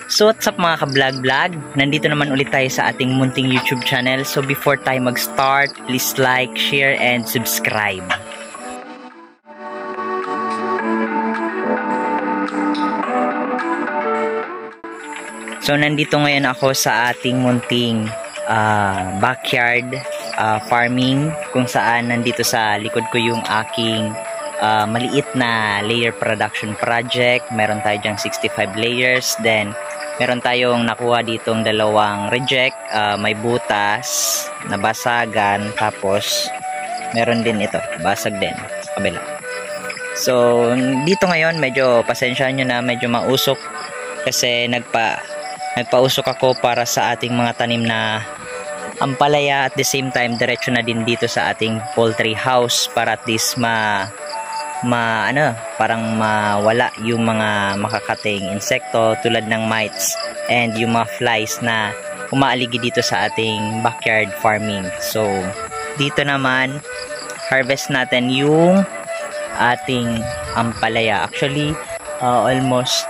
So what's up mga ka-vlog-vlog? Nandito naman ulit tayo sa ating munting YouTube channel. So before tayo mag-start, please like, share, and subscribe. So nandito ngayon ako sa ating munting backyard farming, kung saan nandito sa likod ko yung aking maliit na layer production project. Meron tayo dyang 65 layers, then meron tayong nakuha ditong dalawang reject, may butas, nabasagan, tapos meron din ito, basag din sa kabila. So dito ngayon medyo pasensyahan nyo na medyo mausok kasi nagpausok ako para sa ating mga tanim na ampalaya, at the same time diretso na din dito sa ating poultry house para at least parang mawala yung mga makakating insekto tulad ng mites and yung mga flies na umaaligi dito sa ating backyard farming. So dito naman harvest natin yung ating ampalaya. Actually almost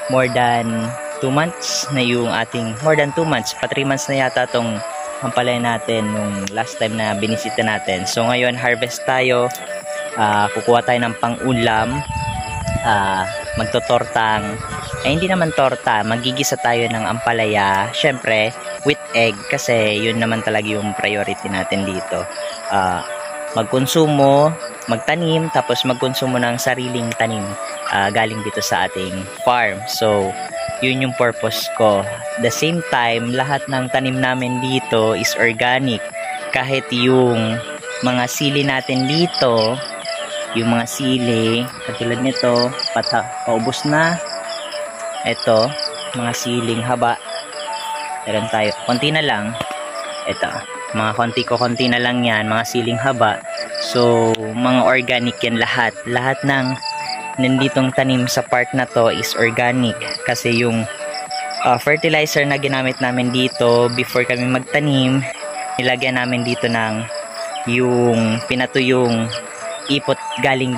more than 2 months na yung ating, more than 2 months, pa 3 months na yata tong ampalaya natin nung last time na binisita natin. So ngayon harvest tayo. Kukuha tayo ng pang-ulam, magtotortang, hindi naman torta, magigisa tayo ng ampalaya, syempre with egg, kasi yun naman talaga yung priority natin dito. Magkonsumo, magtanim, tapos magkonsumo ng sariling tanim galing dito sa ating farm. So yun yung purpose ko. The same time, lahat ng tanim namin dito is organic. Kahit yung mga sili natin dito, yung mga sili katulad nito, paubos na. Ito, mga siling haba, meron tayo, konti na lang. Ito, mga konti na lang yan, mga siling haba. So mga organic yan lahat ng nanditong tanim sa part na to is organic, kasi yung fertilizer na ginamit namin dito before kami magtanim, nilagyan namin dito ng yung pinatuyong ipot galing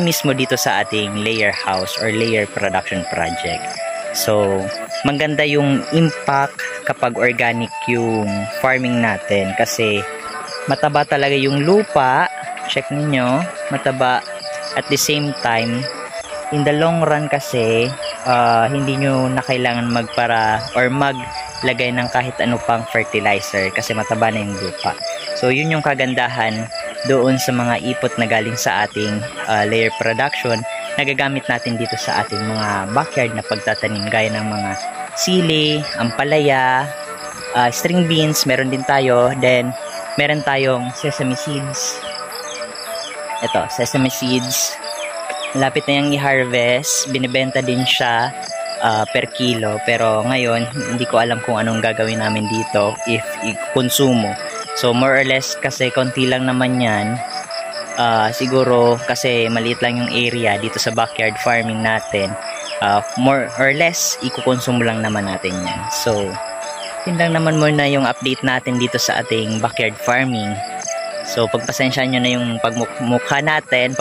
mismo dito sa ating layer house or layer production project. So maganda yung impact kapag organic yung farming natin, kasi mataba talaga yung lupa. Check niyo, mataba. At the same time, in the long run kasi hindi nyo na kailangan maglagay ng kahit ano pang fertilizer kasi mataba na yung lupa. So yun yung kagandahan doon sa mga ipot na galing sa ating layer production na gagamit natin dito sa ating mga backyard na pagtatanim, gaya ng mga sili, ampalaya, string beans, meron din tayo. Then meron tayong sesame seeds. Ito, sesame seeds, malapit na yung i-harvest. Binibenta din siya per kilo, pero ngayon hindi ko alam kung anong gagawin namin dito if i-konsumo. So more or less, kasi konti lang naman yan, siguro kasi maliit lang yung area dito sa backyard farming natin, more or less ikukonsumo lang naman natin yan. So yun lang naman muna yung update natin dito sa ating backyard farming. So pagpasensyahan nyo na yung pagmumukha natin.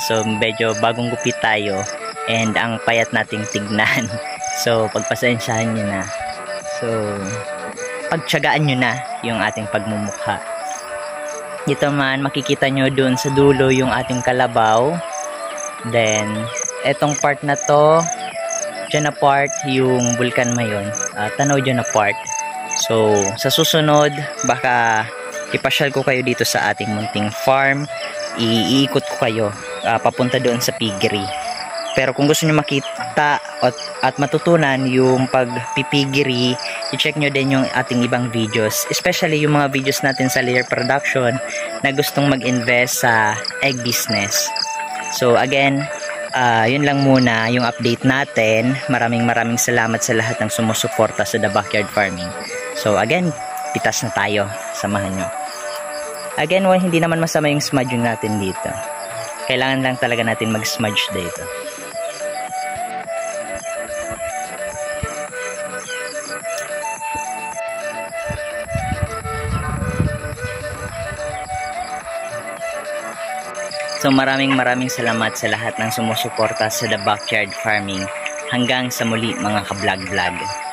So medyo bagong gupit tayo and ang payat nating tignan. So pagpasensyahan nyo na. So pagtiyagaan nyo na yung ating pagmumukha. Dito man makikita nyo dun sa dulo yung ating kalabaw. Then etong part na to, dyan na part yung Vulcan Mayon, Tanaw dyan na part. So sa susunod baka ipasyal ko kayo dito sa ating munting farm, iikot ko kayo papunta doon sa piggery. Pero kung gusto nyo makita at matutunan yung pagpipiggery, i-check nyo din yung ating ibang videos, especially yung mga videos natin sa layer production na gustong mag-invest sa egg business. So again, yun lang muna yung update natin. Maraming salamat sa lahat ng sumusuporta sa The Backyard Farming. So again, pitas na tayo, samahan nyo. Again, hindi naman masama yung smudging natin dito. Kailangan lang talaga natin mag-smudge dito. So maraming salamat sa lahat ng sumusuporta sa The Backyard Farming. Hanggang sa muli mga ka-vlog-vlog.